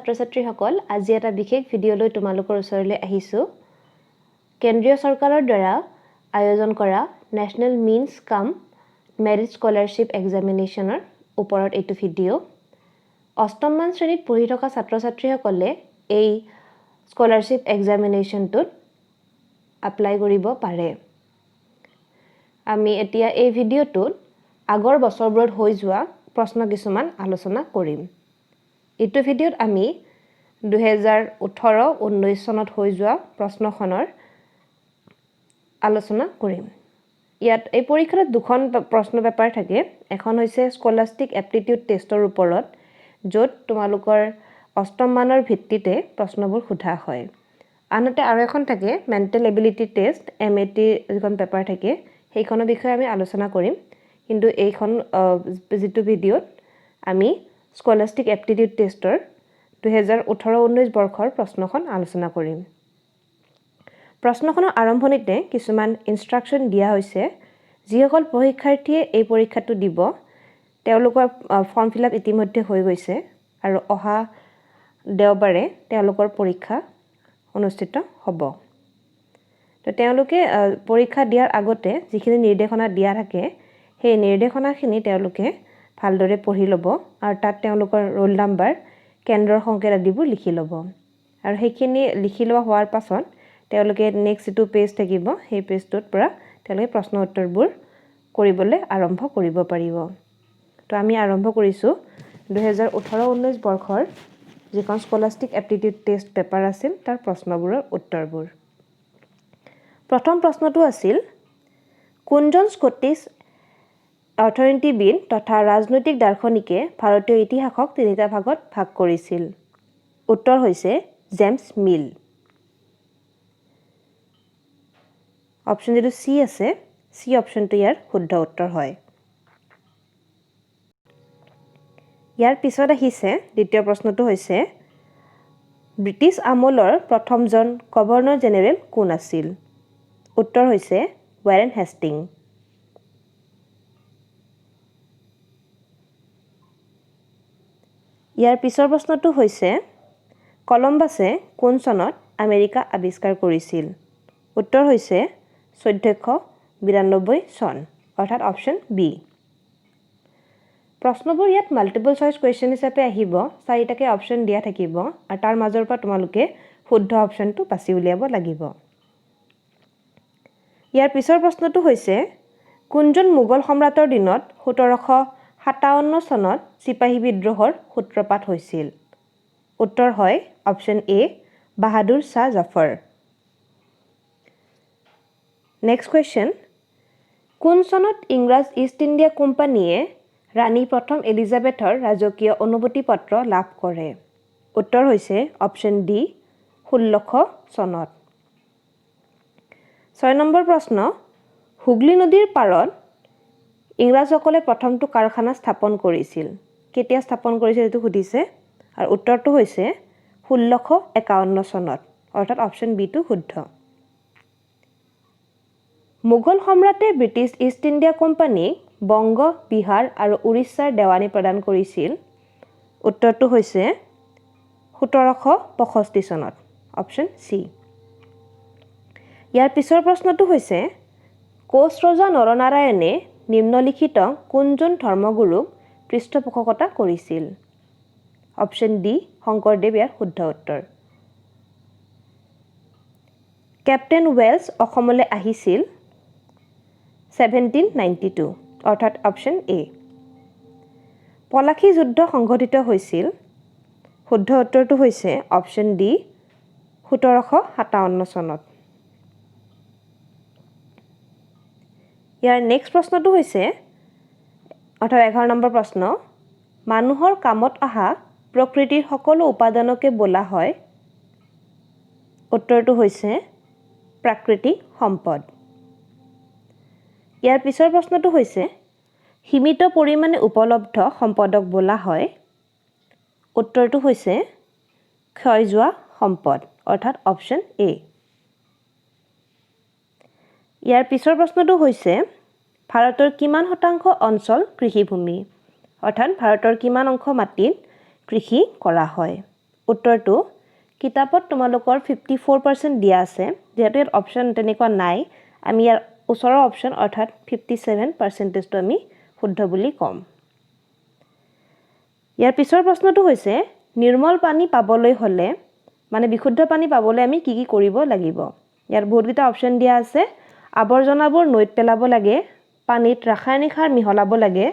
ছাত্ৰ-ছাত্ৰীসকল আজি এটা বিশেষ ভিডিঅ' লৈ তোমালোকৰ ওচৰলৈ আহিছোঁ কেন্দ্ৰীয় চৰকাৰৰ দ্বাৰা আয়োজন কৰা নেশ্যনেল মিন্স কাম মেৰিট স্কলাৰশ্বিপ এক্সামিনেশ্যনৰ ওপৰত এইটো ভিডিঅ' অষ্টমমান শ্ৰেণীত পঢ়ি থকা ছাত্ৰ-ছাত্ৰীসকলে এই স্কলাৰশ্বিপ এক্সামিনেশ্যনটোত এপ্লাই কৰিব পাৰে আমি এতিয়া এই ভিডিঅ'টোত আগৰ বছৰবোৰত হৈ যোৱা প্ৰশ্ন কিছুমান আলোচনা কৰিম এইটো ভিডিঅ'ত আমি 2018-19 চনত হৈ যোৱা প্ৰশ্নখনৰ আলোচনা কৰিম ইয়াত এই পৰীক্ষাত দুখন প্ৰশ্ন পেপাৰ থাকে এখন হৈছে স্কলাষ্টিক এপ্টিটিউড টেষ্টৰ ওপৰত য'ত তোমালোকৰ অষ্টম মানৰ ভিত্তিতে প্ৰশ্নবোৰ সোধা হয় আনহাতে আৰু এখন থাকে মেণ্টেল এবিলিটি টেষ্ট MAT যিখন পেপাৰ থাকে সেইখনৰ বিষয়ে আমি আলোচনা কৰিম কিন্তু এইখন যিটো ভিডিঅ'ত আমি স্কলাষ্টিক এপ্টিটিউড টেষ্টৰ 2018-19 বৰ্ষৰ প্ৰশ্নখন আলোচনা কৰিম প্ৰশ্নখনৰ আৰম্ভণিতে কিছুমান ইনষ্ট্ৰাকচন দিয়া হৈছে যিসকল পৰীক্ষাৰ্থীয়ে এই পৰীক্ষাটো দিব তেওঁলোকৰ ফৰ্ম ফিল আপ ইতিমধ্যে হৈ গৈছে আৰু অহা দেওবাৰে তেওঁলোকৰ পৰীক্ষা অনুষ্ঠিত হ'ব তো তেওঁলোকে পৰীক্ষা দিয়াৰ আগতে যিখিনি নিৰ্দেশনা দিয়া থাকে সেই নিৰ্দেশনাখিনি তেওঁলোকে ভালদৰে পঢ়ি ল'ব আৰু তাত তেওঁলোকৰ ৰোল নাম্বাৰ কেন্দ্ৰৰ সংকেত আদিবোৰ লিখি ল'ব আৰু সেইখিনি লিখি লোৱা হোৱাৰ পাছত তেওঁলোকে নেক্সট যিটো পেজ থাকিব সেই পেজটোৰ পৰা তেওঁলোকে প্ৰশ্ন উত্তৰবোৰ কৰিবলৈ আৰম্ভ কৰিব পাৰিব তো আমি আৰম্ভ কৰিছোঁ 2018-19 বৰ্ষৰ যিখন স্কলাষ্টিক এপ্টিটিউড টেষ্ট পেপাৰ আছিল তাৰ প্ৰশ্নবোৰৰ উত্তৰবোৰ প্ৰথম প্ৰশ্নটো আছিল কোনজন স্কটিছ অৰ্থনীতিবিদ তথা ৰাজনৈতিক দাৰ্শনিকে ভাৰতীয় ইতিহাসক তিনিটা ভাগত ভাগ কৰিছিল উত্তৰ হৈছে জেমছ মিল অপশ্যন যিটো সি আছে সি অপশ্যনটো ইয়াৰ শুদ্ধ উত্তৰ হয় ইয়াৰ পিছত আহিছে দ্বিতীয় প্ৰশ্নটো হৈছে ব্ৰিটিছ আমোলৰ প্ৰথমজন গভৰ্ণৰ জেনেৰেল কোন আছিল উত্তৰ হৈছে ৱাৰেন হেষ্টিং ইয়াৰ পিছৰ প্ৰশ্নটো হৈছে কলম্বাছে কোন চনত আমেৰিকা আৱিষ্কাৰ কৰিছিল উত্তৰ হৈছে 1492 চন অৰ্থাৎ অপশ্যন বি প্ৰশ্নবোৰ ইয়াত মাল্টিপল চইচ কুৱেশ্যন হিচাপে আহিব চাৰিটাকে অপশ্যন দিয়া থাকিব আৰু তাৰ মাজৰ পৰা তোমালোকে শুদ্ধ অপশ্যনটো বাছি উলিয়াব লাগিব ইয়াৰ পিছৰ প্ৰশ্নটো হৈছে কোনজন মোগল সম্ৰাটৰ দিনত 1757 চনত চিপাহী বিদ্ৰোহৰ সূত্ৰপাত হৈছিল উত্তৰ হয় option A Bahadur Shah Zafar next question কোন চনত ইংৰাজ ইষ্ট ইণ্ডিয়া কোম্পানীয়ে ৰাণী প্ৰথম এলিজাবেথৰ ৰাজকীয় অনুমতি পত্ৰ লাভ কৰে উত্তৰ হৈছে অপশ্যন ডি 1600 চনত 6 নম্বৰ প্ৰশ্ন হুগলী নদীৰ পাৰত ইংৰাজসকলে প্ৰথমটো কাৰখানা স্থাপন কৰিছিল কেতিয়া স্থাপন কৰিছিল এইটো সুধিছে আৰু উত্তৰটো হৈছে 1651 চনত অৰ্থাৎ অপশ্যন বি টো শুদ্ধ মোগল সম্ৰাটে ব্ৰিটিছ ইষ্ট ইণ্ডিয়া কোম্পানীক বংগ বিহাৰ আৰু উৰিষ্যাৰ দেৱানী প্ৰদান কৰিছিল উত্তৰটো হৈছে 1765 চনত অপশ্যন সি ইয়াৰ পিছৰ প্ৰশ্নটো হৈছে কোচ ৰজা নৰনাৰায়ণে নিম্নলিখিত কোনজন ধৰ্মগুৰুক পৃষ্ঠপোষকতা কৰিছিল অপশ্যন ডি শংকৰদেৱ ইয়াৰ শুদ্ধ উত্তৰ কেপ্টেইন ৱেলছ অসমলৈ আহিছিল 1792 অৰ্থাৎ অপশ্যন এ পলাশী যুদ্ধ সংঘটিত হৈছিল শুদ্ধ উত্তৰটো হৈছে অপশ্যন ডি 1757 চনত ইয়াৰ নেক্সট প্ৰশ্নটো হৈছে অৰ্থাৎ 11 নম্বৰ প্ৰশ্ন মানুহৰ কামত অহা প্ৰকৃতিৰ সকলো উপাদানকে বোলা হয় উত্তৰটো হৈছে প্ৰাকৃতিক সম্পদ ইয়াৰ পিছৰ প্ৰশ্নটো হৈছে সীমিত পৰিমাণে উপলব্ধ সম্পদক বোলা হয় উত্তৰটো হৈছে ক্ষয় যোৱা সম্পদ অৰ্থাৎ অপশ্যন এ ইয়াৰ পিছৰ প্ৰশ্নটো হৈছে ভাৰতৰ কিমান শতাংশ অঞ্চল কৃষিভূমি অৰ্থাৎ ভাৰতৰ কিমান অংশ মাটিত কৃষি কৰা হয় উত্তৰটো কিতাপত তোমালোকৰ 54% দিয়া আছে যেহেতু ইয়াত অপশ্যন তেনেকুৱা নাই আমি ইয়াৰ ওচৰৰ অপশ্যন অৰ্থাৎ 57%টো আমি শুদ্ধ বুলি ক'ম ইয়াৰ পিছৰ প্ৰশ্নটো হৈছে নিৰ্মল পানী পাবলৈ হ'লে মানে বিশুদ্ধ পানী পাবলৈ আমি কি কৰিব লাগিব ইয়াৰ বহুতকেইটা অপশ্যন দিয়া আছে আৱৰ্জনাবোৰ নৈত পেলাব লাগে পানীত ৰাসায়নিক সাৰ মিহলাব লাগে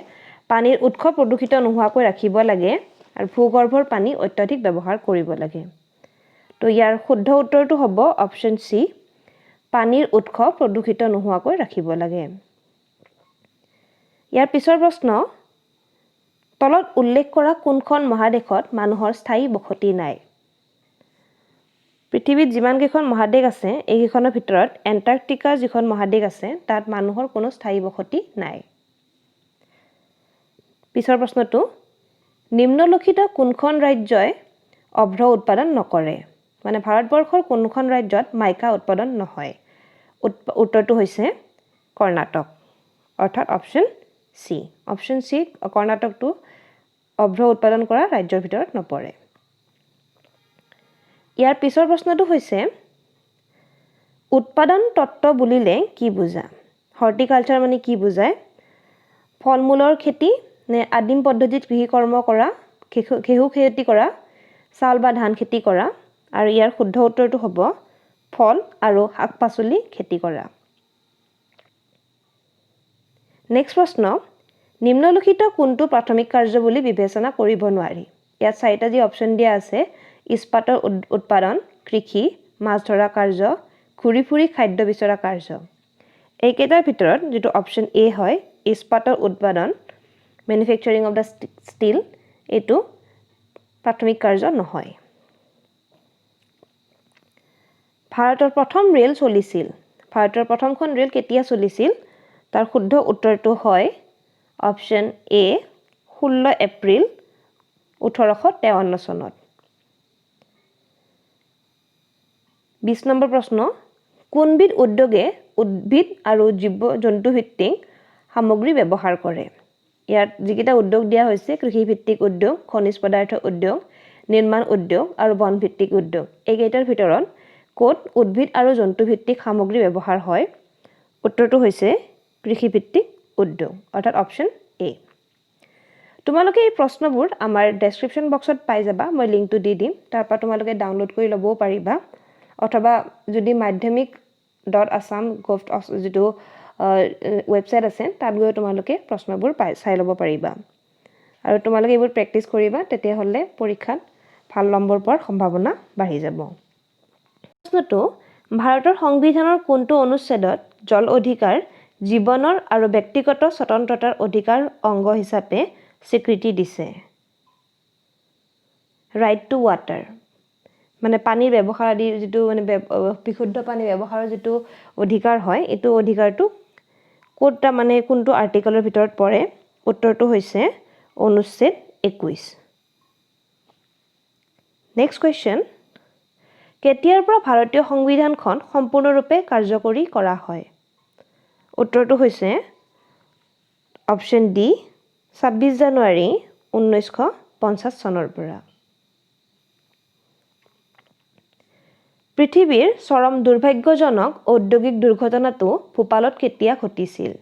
পানীৰ উৎস প্ৰদূষিত নোহোৱাকৈ ৰাখিব লাগে আৰু ভূগৰ্ভৰ পানী অত্যাধিক ব্যৱহাৰ কৰিব লাগে তো ইয়াৰ শুদ্ধ উত্তৰটো হ'ব অপশ্যন সি পানীৰ উৎস প্ৰদূষিত নোহোৱাকৈ ৰাখিব লাগে ইয়াৰ পিছৰ প্ৰশ্ন তলত উল্লেখ কৰা কোনখন মহাদেশত মানুহৰ স্থায়ী বসতি নাই পৃথিৱীত যিমান কেইখন মহাদেশ আছে এইকেইখনৰ ভিতৰত এণ্টাৰ্কটিকা যিখন মহাদেশ আছে তাত মানুহৰ কোনো স্থায়ী বসতি নাই পিছৰ প্ৰশ্নটো নিম্নলিখিত কোনখন ৰাজ্যই অভ্ৰ উৎপাদন নকৰে মানে ভাৰতবৰ্ষৰ কোনখন ৰাজ্যত মাইকা উৎপাদন নহয় উত্তৰটো হৈছে কৰ্ণাটক অৰ্থাৎ অপশ্যন সি কৰ্ণাটকটো অভ্ৰ উৎপাদন কৰা ৰাজ্যৰ ভিতৰত নপৰে ইয়াৰ পিছৰ প্ৰশ্নটো হৈছে উৎপাদন তত্ত্ব বুলিলে কি বুজা হৰ্টিকালচাৰ মানে কি বুজায় ফলমূলৰ খেতি নে আদিম পদ্ধতিত কৃষি কৰ্ম কৰা ঘেঁহু খেতি কৰা চাউল বা ধান খেতি কৰা আৰু ইয়াৰ শুদ্ধ উত্তৰটো হ'ব ফল আৰু শাক-পাচলি খেতি কৰা নেক্সট প্ৰশ্ন নিম্নলিখিত কোনটো প্ৰাথমিক কাৰ্য বুলি বিবেচনা কৰিব নোৱাৰি ইয়াত চাৰিটা যি অপশ্যন দিয়া আছে ইস্পাতৰ উৎপাদন কৃষি মাছ ধৰা কাৰ্য ঘূৰি ফুৰি খাদ্য বিচৰা কাৰ্য এইকেইটাৰ ভিতৰত যেটো অপশ্যন এ হয় ইস্পাতৰ উৎপাদন ম্যানুফ্যাকচাৰিং অফ দা ষ্টীল এটো প্ৰাথমিক কাৰ্য নহয় ভাৰতৰ প্ৰথম ৰেল চলিছিল ভাৰতৰ প্ৰথমখন ৰেল কেতিয়া চলিছিল তাৰ শুদ্ধ উত্তৰটো হয় অপশ্যন এ 16 এপ্ৰিল 1853 চনত 20 নম্বৰ প্ৰশ্ন কোনবিধ উদ্যোগে উদ্ভিদ আৰু জীৱ-জন্তু ভিত্তিক সামগ্ৰী ব্যৱহাৰ কৰে ইয়াত যিকেইটা উদ্যোগ দিয়া হৈছে কৃষি ভিত্তিক উদ্যোগ খনিজ পদাৰ্থ উদ্যোগ নিৰ্মাণ উদ্যোগ আৰু বন ভিত্তিক উদ্যোগ এইকেইটাৰ ভিতৰত কোট উদ্ভিদ আৰু জন্তু ভিত্তিক সামগ্ৰী ব্যৱহাৰ হয় উত্তৰটো হৈছে কৃষি ভিত্তিক উদ্যোগ অৰ্থাৎ অপশ্যন এ তোমালোকে এই প্ৰশ্নবোৰ আমাৰ ডেসক্ৰিপচন বক্সত পাই যাবা মই লিংকটো দি দিম তাৰ পৰা তোমালোকে ডাউনলোড কৰি ল'ব পাৰিবা অথবা যদি madhyamik.assam.gov যেটো ৱেবসাইট আছে তাত গৈ তোমালোকে প্ৰশ্নবোৰ চাই ল'ব পাৰিবা আৰু তোমালোকে এইবোৰ প্ৰেক্টিছ কৰিবা তেতিয়া হ'লে পৰীক্ষাত ভাল নম্বৰ পোৱাৰ সম্ভাৱনা বাঢ়ি যাব প্ৰশ্নটো ভাৰতৰ সংবিধানৰ কোনটো অনুচ্ছেদত জল অধিকাৰ জীৱনৰ আৰু ব্যক্তিগত স্বতন্ত্ৰতাৰ অধিকাৰ অংগ হিচাপে স্বীকৃতি দিছে ৰাইট টু ৱাটাৰ মানে পানীৰ ব্যৱহাৰ আদি যেটো মানে বিশুদ্ধ পানী ব্যৱহাৰৰ যেটো অধিকাৰ হয় এটো অধিকাৰটো কোনটা মানে কোনটো আৰ্টিকলৰ ভিতৰত পৰে উত্তৰটো হৈছে অনুচ্ছেদ 21 নেক্সট কোৱেশ্চন কেতিয়াৰ পৰা ভাৰতীয় সংবিধানখন সম্পূৰ্ণৰূপে কাৰ্যকৰী কৰা হয় উত্তৰটো হৈছে অপশ্যন ডি 26 জানুৱাৰী 1950 চনৰ পৰা পৃথিৱীৰ চৰম দুৰ্ভাগ্যজনক ঔদ্যোগিক দুৰ্ঘটনাটো ভূপালত কেতিয়া ঘটিছিল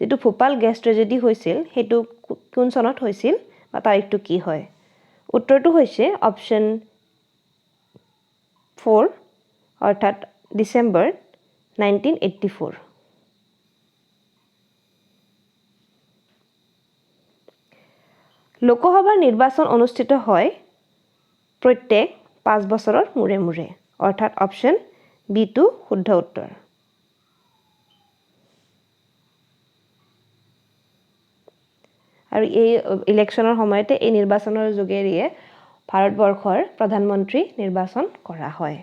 যেটো ভূপাল গেছ ট্ৰেজেডি হৈছিল হেতু কোন চনত হৈছিল বা তাৰিখটো কি হয় উত্তৰটো হৈছে অপশ্যন 4 অৰ্থাৎ ডিসেম্বৰ 1984 লোকসভাৰ নিৰ্বাচন অনুষ্ঠিত হয় প্ৰত্যেক 5 বছৰৰ মূৰে মূৰে অৰ্থাৎ অপশ্যন বি টু শুদ্ধ উত্তৰ আৰু এই ইলেকশ্যনৰ সময়তে এই নিৰ্বাচনৰ যোগেৰিয়ে ভাৰতবৰ্ষৰ প্ৰধানমন্ত্ৰী নিৰ্বাচন কৰা হয়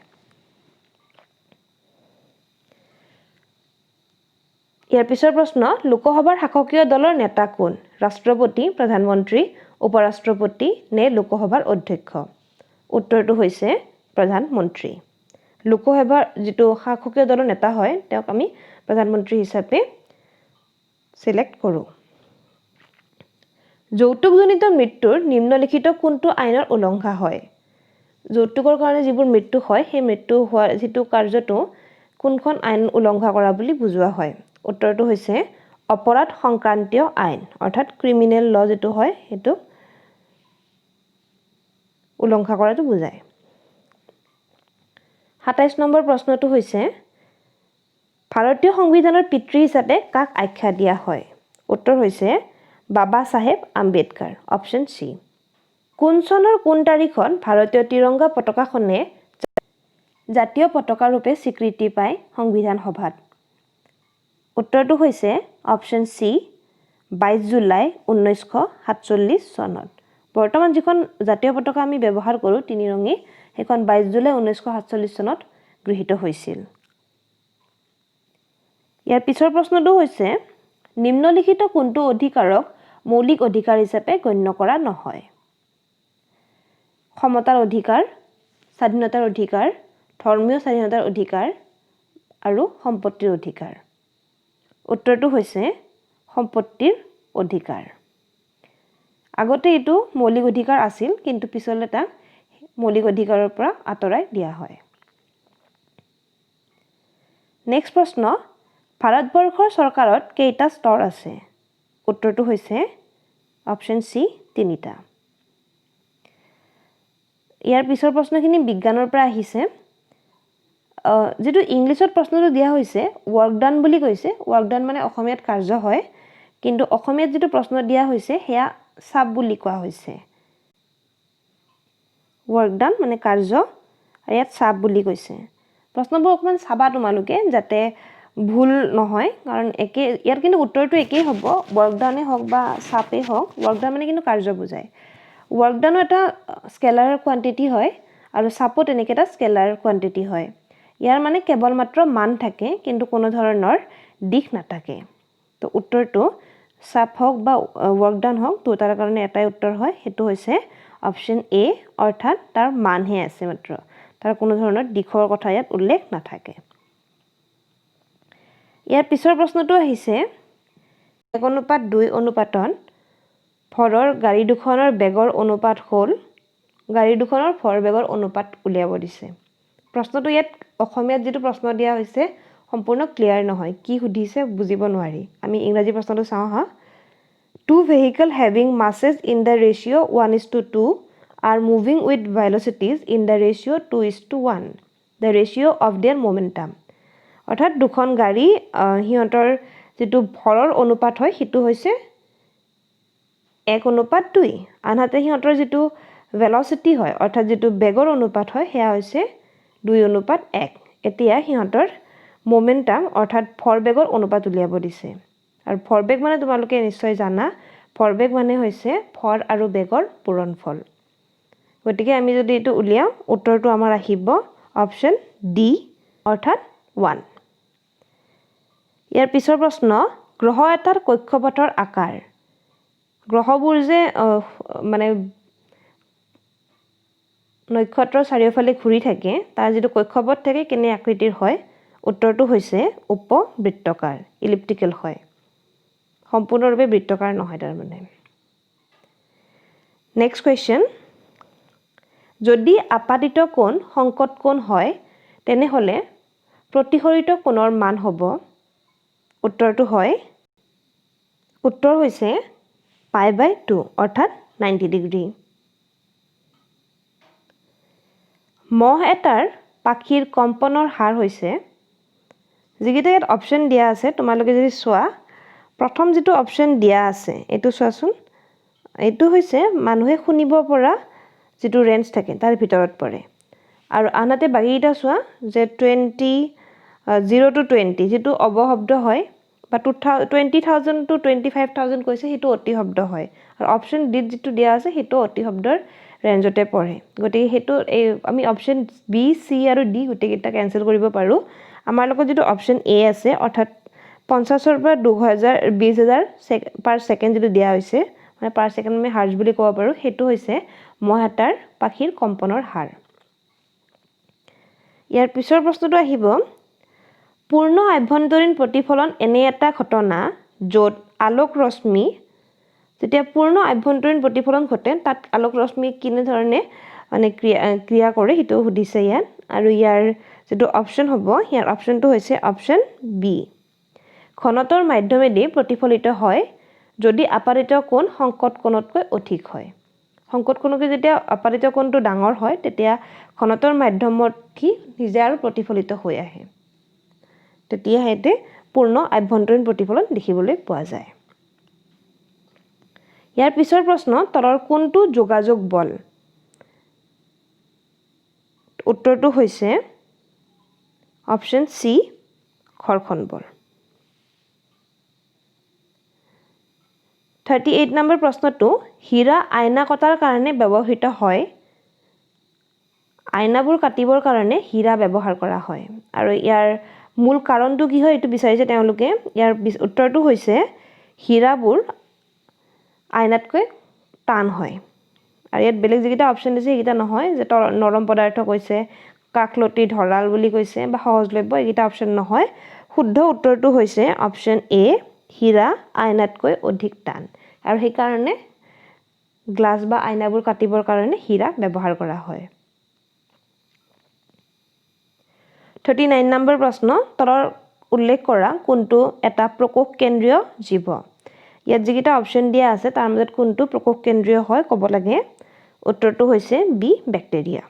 ইয়াৰ পিছৰ প্ৰশ্ন লোকসভাৰ শাসকীয় দলৰ নেতা কোন ৰাষ্ট্ৰপতি প্ৰধানমন্ত্ৰী উপৰাষ্ট্ৰপতি নে লোকসভাৰ অধ্যক্ষ উত্তৰটো হৈছে প্ৰধানমন্ত্ৰী লোকসভাৰ যেটো শাসকীয় দলৰ নেতা হয় তেওঁক আমি প্ৰধানমন্ত্ৰী হিচাপে সিলেক্ট কৰো যৌতুকজনিত মৃত্যুৰ নিম্নলিখিত কোনটো আইনৰ উলংঘা হয় যৌতুকৰ কাৰণে যিবোৰ মৃত্যু হয় সেই মৃত্যু হোৱাৰ যিটো কাৰ্যটো কোনখন আইন উলংঘা কৰা বুলি বুজোৱা হয় উত্তৰটো হৈছে অপৰাধ সংক্ৰান্তীয় আইন অৰ্থাৎ ক্ৰিমিনেল ল যেটো হয় হেতু উলংঘা কৰাটো বুজায় ২৭ নম্বৰ প্ৰশ্নটো হৈছে ভাৰতীয় সংবিধানৰ পিতৃ হিচাপে কাক আখ্যা দিয়া হয় উত্তৰ হৈছে বাবা সাহেব আম্বেদকাৰ অপচন সি কোন চনৰ কোন তাৰিখত ভাৰতীয় তিৰংগা পতাকাখনে জাতীয় পতাকা ৰূপে স্বীকৃতি পায় সংবিধান সভাত উত্তৰটো হৈছে অপচন সি 22 জুলাই 1947 চনত বৰ্তমান যিখন জাতীয় পতাকা আমি ব্যৱহাৰ কৰো তিনি ৰঙী সেইখন 22 জুলাই 1947 চনত গৃহীত হৈছিল ইয়াৰ পিছৰ প্ৰশ্নটো হৈছে নিম্নলিখিত কোনটো অধিকাৰক মৌলিক অধিকাৰ হিচাপে গণ্য কৰা নহয় সমতাৰ অধিকাৰ স্বাধীনতাৰ অধিকাৰ ধৰ্মীয় স্বাধীনতাৰ অধিকাৰ আৰু সম্পত্তিৰ অধিকাৰ উত্তৰটো হৈছে সম্পত্তিৰ অধিকাৰ আগতে এটো মৌলিক অধিকাৰ আছিল কিন্তু পিছলৈ তা মৌলিক অধিকাৰৰ পৰা আতৰাই দিয়া হয় নেক্সট প্ৰশ্ন ভাৰতবৰ্ষৰ চৰকাৰত কেইটা স্তৰ আছে উত্তৰটো হৈছে অপচন সি 3টা ইয়াৰ পিছৰ প্ৰশ্নখিনি বিজ্ঞানৰ পৰা আহিছে যেটো ইংলিছত প্ৰশ্নটো দিয়া হৈছে ওয়াৰ্ক ডান বুলি কৈছে ওয়াৰ্ক ডান মানে অসমীয়াত কাৰ্য হয় কিন্তু অসমীয়াত যেটো প্ৰশ্ন দিয়া হৈছে হেয়া সাব বুলি কোৱা হৈছে ওয়াৰ্ক ডান মানে কাৰ্য আৰু ইয়াত সাব বুলি কৈছে প্ৰশ্নবোৰ অকমান চাবা তোমালোকে যাতে ভুল নহয় কাৰণ একে ইয়াৰ কিন্তু উত্তৰটো একেই হ'ব ওয়াৰ্ক ডানে হওক বা সাপে হওক ওয়াৰ্ক ডান মানে কিন্তু কাৰ্য বুজায় ওয়াৰ্ক ডান এটা স্কেলাৰ কোয়ান্টিটি হয় আৰু সাপত এনেকে এটা স্কেলাৰ কোয়ান্টিটি হয় ইয়াৰ মানে কেৱল মাত্ৰ মান থাকে কিন্তু কোনো ধৰণৰ দিশ নাথাকে তো উত্তৰটো সাপ হওক বা ওয়াৰ্ক ডান হওক দুটাৰ কাৰণে এটাই উত্তৰ হয় হেতু হৈছে অপচন এ অৰ্থাৎ তাৰ মানহে আছে মাত্ৰ তাৰ কোনো ধৰণৰ দিশৰ কথা ইয়াত উল্লেখ নাথাকে ইয়াৰ পিছৰ প্ৰশ্নটো আহিছে 1:2 অনুপাতন ভৰৰ গাড়ী দুখনৰ বেগৰ অনুপাত হ'ল গাড়ী দুখনৰ ভৰ বেগৰ অনুপাত উলিয়াব দিছে প্ৰশ্নটো ইয়াত অসমীয়াত যেটো প্ৰশ্ন দিয়া হৈছে সম্পূৰ্ণ ক্লিয়াৰ নহয় কি সুধিছে বুজিব নোৱাৰি আমি ইংৰাজী প্ৰশ্নটো চাওঁ হা Two vehicles having masses in the ratio 1:2 are moving with velocities in the ratio 2:1 the ratio of their momentum অৰ্থাৎ দুখন গাড়ী হিহঁতৰ যেটো ভৰৰ অনুপাত হয় হেতু হৈছে 1:2 আনহাতে হিহঁতৰ যেটো velocity হয় অৰ্থাৎ যেটো বেগৰ অনুপাত হয় হেয়া হৈছে 2:1 এতিয়া হিহঁতৰ momentum অৰ্থাৎ ভৰ বেগৰ অনুপাত উলিয়াব দিছে আৰু ভৰ বেগ মানে তোমালোকে নিশ্চয় জানা ভৰ বেগ মানে হৈছে ভৰ আৰু বেগৰ পূৰণফল গতিকে আমি যদি এটো উলিয়াও উত্তৰটো আমাৰ আহিব অপচন ডি অৰ্থাৎ 1 ইয়াৰ পিছৰ প্ৰশ্ন গ্ৰহ এটাৰ কক্ষপথৰ আকাৰ গ্ৰহবোৰ যে মানে নক্ষত্ৰৰ চাৰিওফালে ঘূৰি থাকে তাৰ যেটো কক্ষপথ থাকে কেনে আকৃতিৰ হয় উত্তৰটো হৈছে উপবৃত্তাকাৰ ইলিপ্টিকেল হয় সম্পূৰ্ণৰূপে বৃত্তাকাৰ নহয় তাৰ মানে নেক্সট কোৱেশ্চন যদি আপাতিত কোণ সংকট কোণ হয় তেনেহলে প্ৰতিহৰিত কোণৰ মান হ'ব উত্তৰটো হয় উত্তৰ হৈছে π/2 অৰ্থাৎ 90 ডিগ্ৰী মহ এটাৰ পাখিৰ কম্পনৰ হাৰ হৈছে যিকেইটা ইয়াত অপচন দিয়া আছে তোমালোকে যদি চোৱা প্ৰথম যেটো অপচন দিয়া আছে এটো চোৱাচোন এটো হৈছে মানুহে শুনিব পৰা যেটো ৰেঞ্জ থাকে তাৰ ভিতৰত পৰে আৰু আনহাতে বাকিটা চোৱা যে 0 to 20 যেটো অবশব্দ হয় বা 20,000 to 25,000 কৈছে হেতু অতি শব্দ হয় আৰু অপচন ডি যেটো দিয়া আছে হেতু অতি শব্দৰ ৰেঞ্জতে পৰে গতিকে হেতু আমি অপচন বি সি আৰু ডি গুটেকিটা কেনসেল কৰিব পাৰো আমাৰ লগত যেটো অপচন এ আছে অৰ্থাৎ 50 ৰ পৰা 20,000 পাৰ সেকেন্ড যেটো দিয়া হৈছে মানে পাৰ সেকেন্ড আমি হাৰ্জ বুলি ক'ব পাৰো হেতু হৈছে মহ এটাৰ পাখিৰ কম্পনৰ হাৰ ইয়াৰ পিছৰ প্ৰশ্নটো আহিব পূৰ্ণ আভ্যন্তৰীণ প্ৰতিফলন এনে এটা ঘটনা য'ত আলোক ৰশ্মি যেতিয়া পূৰ্ণ আভ্যন্তৰীণ প্ৰতিফলন ঘটে তাত আলোক ৰশ্মি কিনে ধৰণে মানে ক্ৰিয়া কৰে সেইটো সুধিছে ইয়াত আৰু ইয়াৰ যেটো অপচন হ'ব ইয়াৰ অপচনটো হৈছে অপচন বি ঘনতৰ মাধ্যমেদি প্ৰতিফলিত হয় যদি আপাতিত কোণ সংকট কোণতকৈ অধিক হয় সংকট কোণকৈ যেতিয়া আপাতিত কোণটো ডাঙৰ হয় তেতিয়া ঘনতৰ মাধ্যমত কি নিজে আৰু প্ৰতিফলিত হৈ আহে তেতিয়া হেতে পূৰ্ণ আভ্যন্তৰীণ প্ৰতিফলন দেখিবলৈ পোৱা যায় ইয়াৰ পিছৰ প্ৰশ্ন তলৰ কোনটো যোগাযোগ বল উত্তৰটো হৈছে অপচন সি ঘৰ্ষণ বল 38 নম্বৰ প্ৰশ্নটো হীৰা আইনা কটাৰ কাৰণে ব্যৱহৃত হয় আইনাবোৰ কাটিবৰ কাৰণে হীৰা ব্যৱহাৰ কৰা হয় আৰু ইয়াৰ মূল কাৰণটো কি হয় এটো বিচাৰিছে তেওঁলোকে ইয়াৰ উত্তৰটো হৈছে হীৰাবোৰ আইনাতকৈ টান হয় আৰু ইয়াত বেলেগ যেটা অপচন দিছে এটা নহয় যে নৰম পদাৰ্থ কৈছে কাকলতি ধৰাল বুলি কৈছে বা সহজলভ্য এটা অপচন নহয় শুদ্ধ উত্তৰটো হৈছে অপচন এ হীৰা আইনাতকৈ অধিক টান আৰু সেই কাৰণে গ্লাস বা আইনাবোৰ কাটিবৰ কাৰণে হীৰা ব্যৱহাৰ কৰা হয় 39 নম্বৰ প্ৰশ্ন তলৰ উল্লেখ কৰা কোনটো এটা প্ৰকোষ কেন্দ্ৰীয় জীৱ ইয়াত যেটা অপচন দিয়া আছে তাৰ মাজত কোনটো প্ৰকোষ কেন্দ্ৰীয় হয় ক'ব লাগে উত্তৰটো হৈছে বি ব্যাকটেৰিয়া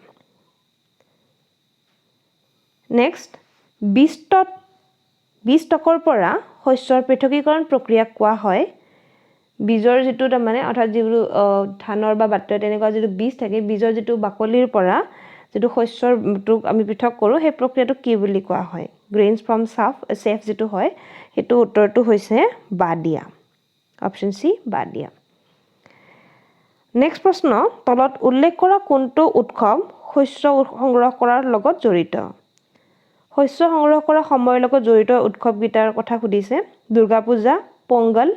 নেক্সট বীজতকৰ পৰা শস্যৰ পৃথকীকৰণ প্ৰক্ৰিয়া কোৱা হয় বীজৰ যেটো মানে অৰ্থাৎ যিবোৰ ধানৰ বা বাতৰ তেনেকুৱা যেটো বীজ থাকে বীজৰ যেটো বাকলিৰ পৰা যেটো শস্যৰ আমি পৃথক কৰো সেই প্ৰক্ৰিয়াটো কি বুলি কোৱা হয় গ্ৰেইনছ ফ্ৰম চেফ যেটো হয় হেতু উত্তৰটো হৈছে বাদিয়া অপচন সি বাদিয়া নেক্সট প্ৰশ্ন তলত উল্লেখ কৰা কোনটো উৎসৱ শস্য সংগ্ৰহ কৰাৰ লগত জড়িত শস্য সংগ্ৰহ কৰা সময়ৰ লগত জড়িত উৎসৱ গীতাৰ কথা সুধিছে দুৰ্গা পূজা পোংগল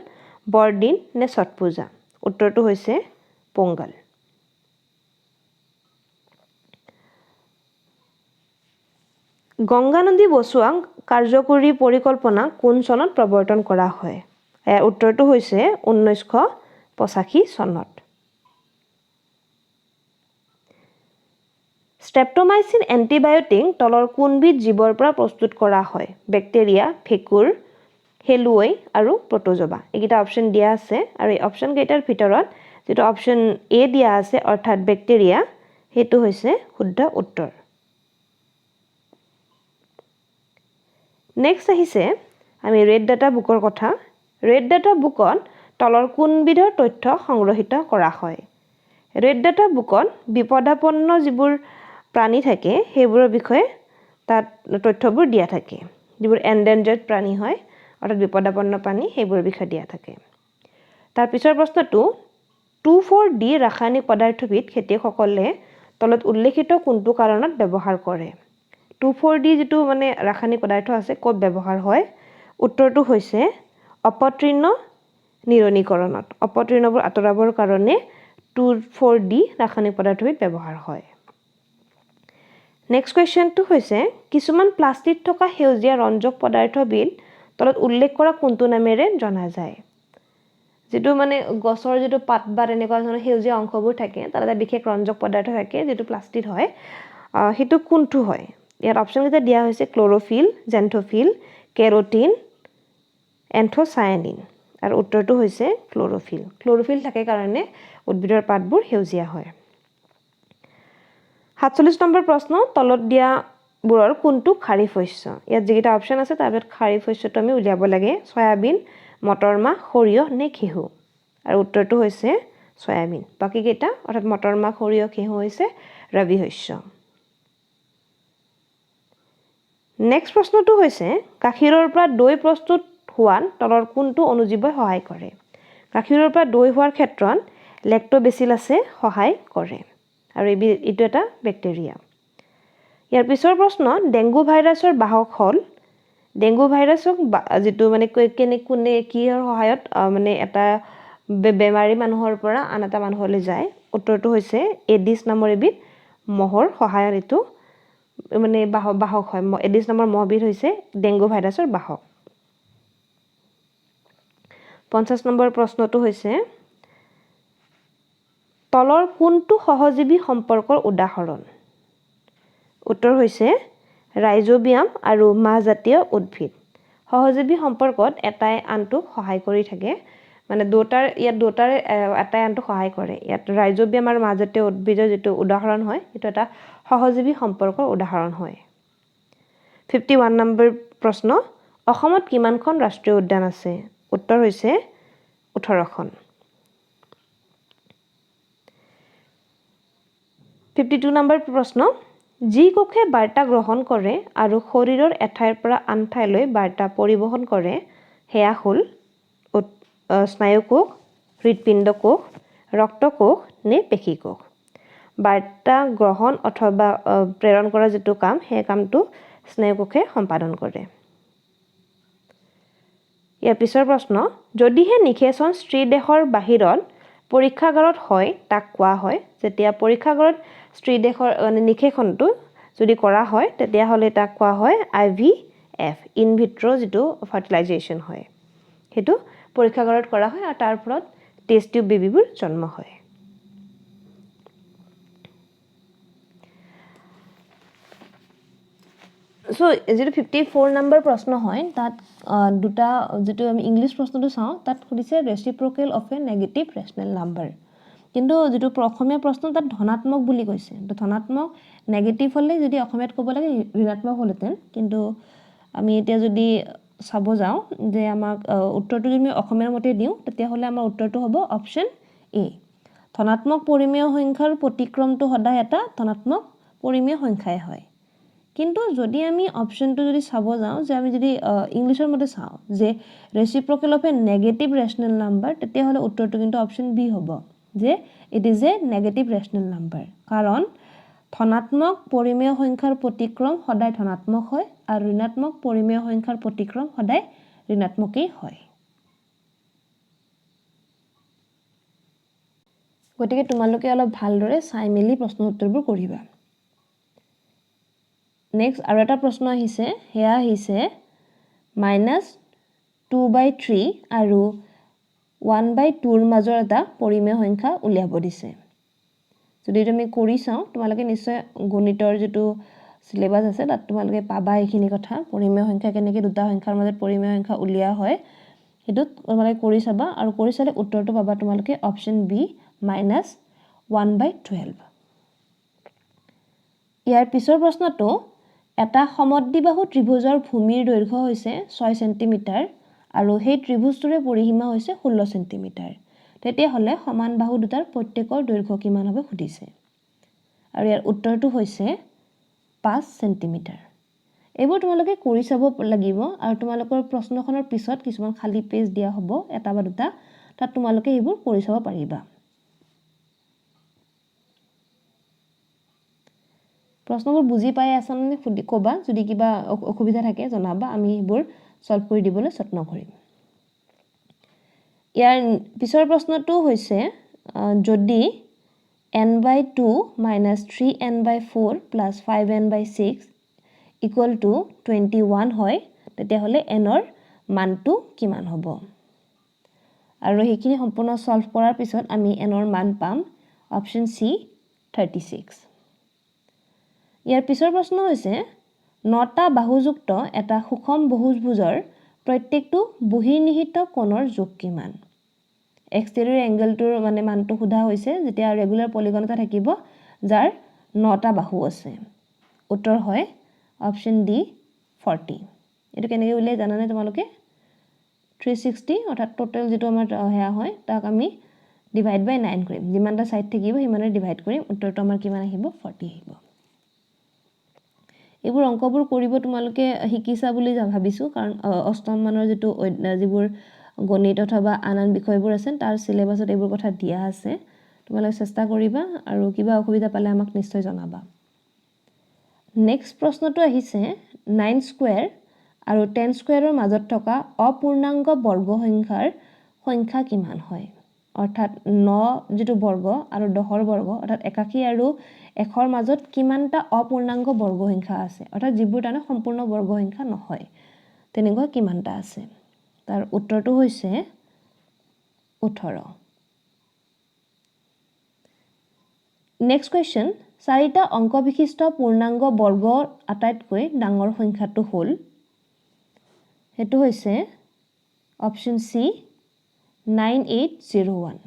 বৰদিন নে ছট পূজা উত্তৰটো হৈছে পোংগল গংগা নদী বচোৱা কাৰ্যকৰী পৰিকল্পনা কোন চনত প্ৰৱৰ্তন কৰা হয় উত্তৰটো হৈছে 1985 চনত ষ্ট্ৰেপ্টোমাইচিন এন্টিবায়োটিক তলৰ কোনবিধ জীৱৰ পৰা প্ৰস্তুত কৰা হয় বেক্টেৰিয়া ভেকুৰ হেলুৱৈ আৰু প্ৰটোজোৱা এইকেইটা অপচন দিয়া আছে আৰু এই অপচন কেইটাৰ ভিতৰত যেটো অপচন এ দিয়া আছে অৰ্থাৎ বেক্টেৰিয়া হেতু হৈছে শুদ্ধ উত্তৰ নেক্সট আহিছে আমি ৰেড ডাটা বুকৰ কথা ৰেড ডাটা বুকত তলৰ কোনবিধৰ তথ্য সংগ্ৰহিত কৰা হয় ৰেড ডাটা বুকত বিপদাপন্ন যিবোৰ প্ৰাণী থাকে সেইবোৰৰ বিষয়ে তাত তথ্যবোৰ দিয়া থাকে যিবোৰ এন্ডেঞ্জাৰ্ড প্ৰাণী হয় অৰ্থাৎ বিপদাপন্ন প্ৰাণী সেইবোৰৰ বিষয়ে দিয়া থাকে তাৰ পিছৰ প্ৰশ্নটো 2,4-D ৰাসায়নিক পদাৰ্থবিধ খেতিয়কসকলে তলত উল্লেখিত কোনটো কাৰণত ব্যৱহাৰ কৰে 2,4-D যেটো মানে ৰাসায়নিক পদাৰ্থ আছে ক'ত ব্যৱহাৰ হয় উত্তৰটো হৈছে অপতৃণ নিৰনীকৰণত অপতৃণবোৰ আঁতৰাবৰ কাৰণে 2,4-D ৰাসায়নিক পদাৰ্থবিধ ব্যৱহাৰ হয় নেক্সট কোৱেশ্চনটো হৈছে কিছুমান প্লাষ্টিক থকা সেউজীয়া ৰঞ্জক পদাৰ্থবিধ তলত উল্লেখ কৰা কোনটো নামেৰে জনা যায় যেটো মানে গছৰ যেটো পাত বা এনেকুৱা ধৰণৰ সেউজীয়া অংশবোৰ থাকে তাত এটা বিশেষ ৰঞ্জক পদাৰ্থ থাকে যেটো প্লাষ্টিক হয় হেতু কোনটো হয় ইয়াৰ অপচন কেইটা দিয়া হৈছে ক্লোৰোফিল জেন্থোফিল কেৰোটিন এন্থোচায়ানিন আৰু উত্তৰটো হৈছে ক্লোৰোফিল থাকে কাৰণে উদ্ভিদৰ পাতবোৰ সেউজীয়া হয় 47 নম্বৰ প্ৰশ্ন তলত দিয়া বোৰৰ কোনটো খাৰিফ শস্য ইয়াত যেটা অপচন আছে তাৰ ভিতৰত খাৰিফ শস্যটো আমি উলিয়াব লাগে সয়াবিন মটৰ মাহ সৰিয়হ নে ঘেঁহু আৰু উত্তৰটো হৈছে সয়াবিন বাকি কেইটা অৰ্থাৎ মটৰ মাহ সৰিয়হ ঘেঁহু হৈছে ৰবি শস্য নেক্সট প্ৰশ্নটো হৈছে গাখীৰৰ পৰা দৈ প্ৰস্তুত হোৱাত তলৰ কোনটো অনুজীৱই সহায় কৰে গাখীৰৰ পৰা দৈ হোৱাৰ ক্ষেত্ৰত লেক্টোবেচিলাছে সহায় কৰে আৰু এইটো এটা বেক্টেৰিয়া ইয়াৰ পিছৰ প্ৰশ্ন ডেংগু ভাইৰাছৰ বাহক হল ডেংগু ভাইৰাছক যেটো মানে কোনে কিৰ সহায়ত মানে এটা বেমাৰী মানুহৰ পৰা আন এটা মানুহলৈ যায় উত্তৰটো হৈছে এডিছ নামৰ এবিধ মহৰ সহায়ত এটো মানে বাহক হয় এডিছ নামৰ মহবিধ হৈছে ডেংগু ভাইৰাছৰ বাহক 50 নম্বৰ প্ৰশ্নটো হৈছে তলৰ কোনটো সহজীৱী সম্পৰ্কৰ উদাহৰণ উত্তৰ হৈছে ৰাইজোবিয়াম আৰু মাহজাতীয় উদ্ভিদ সহজীৱী সম্পৰ্কত এটাই আনটোক সহায় কৰি থাকে মানে দুটাৰে এটাই আনটোক সহায় কৰে ইয়াত ৰাইজোবিয়াম আৰু মাহজাতীয় উদ্ভিদৰ যেটো উদাহৰণ হয় এটো এটা সহজীৱী সম্পৰ্কৰ উদাহৰণ হয় 51 নম্বৰ প্ৰশ্ন অসমত কিমানখন ৰাষ্ট্ৰীয় উদ্যান আছে উত্তৰ হৈছে 18খন 52 নম্বৰ প্ৰশ্ন যি কোষে বাৰ্তা গ্ৰহণ কৰে আৰু শৰীৰৰ এঠাইৰ পৰা আন ঠাইলৈ বাৰ্তা পৰিবহন কৰে হেয়া হ'ল স্নায়ু কোষ হৃদপিণ্ড কোষ ৰক্ত কোষ নে পেশী কোষ বাৰ্তা গ্ৰহণ অথবা প্ৰেৰণ কৰা যেটো কাম হে কামটো স্নায়ু কোষে সম্পাদন কৰে ইয়াৰ পিছৰ প্ৰশ্ন যদিহে নিষেচন স্ত্ৰী দেহৰ বাহিৰত পৰীক্ষাগাৰত হয় তাক কোৱা হয় যেতিয়া পৰীক্ষাগাৰত স্ত্ৰী দেহৰ নিষেচনটো যদি কৰা হয় তেতিয়া হলে তাক কোৱা হয় IVF ইন ভিট্ৰো যেটো ফাৰ্টিলাইজেশ্যন হয় হেতু পৰীক্ষাগাৰত কৰা হয় আৰু তাৰ ফলত টেষ্ট টিউব বেবিবোৰ জন্ম হয় সো যেটো 54 নম্বৰ প্ৰশ্ন হয় তাত দুটা যেটো আমি ইংলিশ প্ৰশ্নটো চাও তাত খুদিছে ৰেচিপ্ৰকেল of a negative rational number কিন্তু যেটো অসমীয়া প্ৰশ্ন তাত ধনাত্মক বুলি কৈছে তো ধনাত্মক নেগেটিভ হলে যদি অসমীয়াত ক'ব লাগে ঋণাত্মক হলতেন কিন্তু আমি এতিয়া যদি চাব যাও যে আমাক উত্তৰটো যদি আমি অসমীয়াৰ মতে দিও তেতিয়া হলে আমাৰ উত্তৰটো হ'ব অপচন এ ধনাত্মক পৰিমেয় সংখ্যাৰ প্ৰতিক্ৰমটো সদায় এটা ধনাত্মক পৰিমেয় সংখ্যাই হয় কিন্তু যদি আমি অপচনটো যদি চাব যাও যে আমি যদি ইংলিশৰ মতে চাও যে reciprocal of a negative rational number তেতিয়া হলে উত্তৰটো কিন্তু অপচন বি হ'ব যে it is a negative rational number কাৰণ ধনাত্মক পৰিমেয় সংখ্যাৰ প্ৰতিক্ৰম সদায় ধনাত্মক হয় আৰু ঋণাত্মক পৰিমেয় সংখ্যাৰ প্ৰতিক্ৰম সদায় ঋণাত্মকেই হয় গতিকে তোমালোকে অলপ ভালদৰে চাই মেলি প্ৰশ্ন উত্তৰবোৰ কৰিবা নেক্সট আৰু এটা প্ৰশ্ন আহিছে হেয়া আহিছে -2/3 আৰু 1/2 ৰ মাজৰ এটা পৰিমেয় সংখ্যা উলিয়াব দিছে যদি তুমি কৰি চাও তোমালোকে নিশ্চয় গণিতৰ যেটো সিলেবাস আছে তাত তোমালোকে পাবা এইখিনি কথা পৰিমেয় সংখ্যা কেনেকৈ দুটা সংখ্যাৰ মাজত পৰিমেয় সংখ্যা উলিয়া হয় হেতুত তোমালোকে কৰি চাবা আৰু কৰি চালে উত্তৰটো পাবা তোমালোকে অপচন বি -1/12 ইয়াৰ পিছৰ প্ৰশ্নটো এটা সমদ্বিবাহু ত্ৰিভুজৰ ভূমিৰ দৈৰ্ঘ্য হৈছে 6 সেন্টিমিটাৰ আৰু সেই ত্ৰিভুজটোৰে পৰিসীমা হৈছে 16 সেন্টিমিটাৰ তেতিয়া হলে সমান বাহু দুটাৰ প্ৰত্যেকৰ দৈৰ্ঘ্য কিমান হবে খুদিছে আৰু ইয়াৰ উত্তৰটো হৈছে 5 সেন্টিমিটাৰ এইবোৰ তোমালোকে কৰি চাব লাগিব আৰু তোমালোকৰ প্ৰশ্নখনৰ পিছত কিছুমান খালি পেজ দিয়া হ'ব এটা বা দুটা তাত তোমালোকে এইবোৰ কৰি চাব পাৰিবা প্ৰশ্নবোৰ বুজি পাই আছানে কবা যদি কিবা অসুবিধা থাকে জনাবা আমি এইবোৰ সলভ কৰি দিবলৈ যত্ন কৰিম ইয়াৰ পিছৰ প্ৰশ্নটো হৈছে যদি n/2 - 3n/4 + 5n/6 = 21 হয় তেতিয়া হলে n ৰ মানটো কিমান হ'ব আৰু হেখিনি সম্পূৰ্ণ সলভ কৰাৰ পিছত আমি n ৰ মান পাম অপচন সি 36 ইয়াৰ পিছৰ প্ৰশ্ন হৈছে 9টা বাহুযুক্ত এটা সুষম বহুভুজৰ প্ৰত্যেকটো বহিৰ্নিহিত কোণৰ যোগ কিমান এক্সটেৰিয়ৰ এংগলটোৰ মানে মানটো খুদা হৈছে যেতিয়া ৰেগুলাৰ পলিগন এটা থাকিব যাৰ 9টা বাহু আছে উত্তৰ হয় অপচন ডি 40 এটো কেনেকৈ উলিয়াই জানানে তোমালোকে 360 অৰ্থাৎ টোটাল যেটো আমাৰ হেয়া হয় তাক আমি ডিভাইড বাই 9 কৰিম যিমানটা সাইড থাকিব হিমানে ডিভাইড কৰিম উত্তৰটো আমাৰ কিমান আহিব 40 আহিব এইবোৰ অংকবোৰ কৰিব তোমালোকে শিকিছা বুলি ভাবিছো কাৰণ অষ্টম মানৰ যেটো যিবোৰ গণিত অথবা আন বিষয়বোৰ আছে তাৰ সিলেবাসত এইবোৰ কথা দিয়া আছে তোমালোকে চেষ্টা কৰিবা আৰু কিবা অসুবিধা পালে আমাক নিশ্চয় জনাবা নেক্সট প্ৰশ্নটো আহিছে 9 স্কয়াৰ আৰু 10 স্কয়াৰৰ মাজত থকা অপূৰ্ণাংগ বৰ্গ সংখ্যাৰ সংখ্যা কিমান হয় অৰ্থাৎ 9 যেটো বৰ্গ আৰু 10ৰ বৰ্গ অৰ্থাৎ 81 আৰু 1ৰ মাজত কিমানটা অপূৰ্ণাংগ বৰ্গ সংখ্যা আছে অৰ্থাৎ যিবোৰ তানে সম্পূৰ্ণ বৰ্গ সংখ্যা নহয় তেনেকুৱা কিমানটা আছে তাৰ উত্তৰটো হৈছে 18 নেক্সট কুৱেশ্যন, চাৰিটা অংক বিশিষ্ট পূৰ্ণাংগ বৰ্গৰ আটাইতকৈ ডাঙৰ সংখ্যাটো হ'ল, সেইটো হৈছে অপশ্যন চি 9801।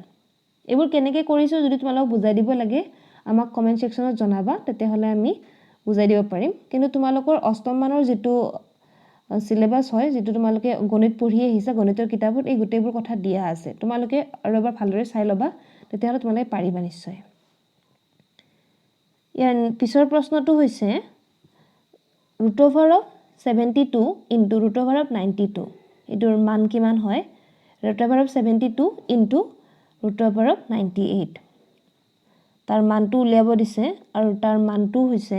এইবোৰ কেনেকৈ কৰিছোঁ যদি তোমালোকক বুজাই দিব লাগে আমাক কমেণ্ট ছেকশ্যনত জনাবা, তেতিয়াহ'লে আমি বুজাই দিব পাৰিম। কিন্তু তোমালোকৰ অষ্টম মানৰ যিটো চিলেবাছ হয়, যিটো তোমালোকে গণিত পঢ়ি আহিছা, গণিতৰ কিতাপত এই গোটেইবোৰ কথা দিয়া আছে। তোমালোকে আৰু এবাৰ ভালদৰে চাই ল'বা, তেতিয়াহ'লে তোমালোকে পাৰিবা নিশ্চয়। ইয়াৰ পিছৰ প্ৰশ্নটো হৈছে √72 ইনটু √92, এইটোৰ মান কিমান হয়? √72 ইনটু √98, তাৰ মানটো উলিয়াব দিছে আৰু তাৰ মানটো হৈছে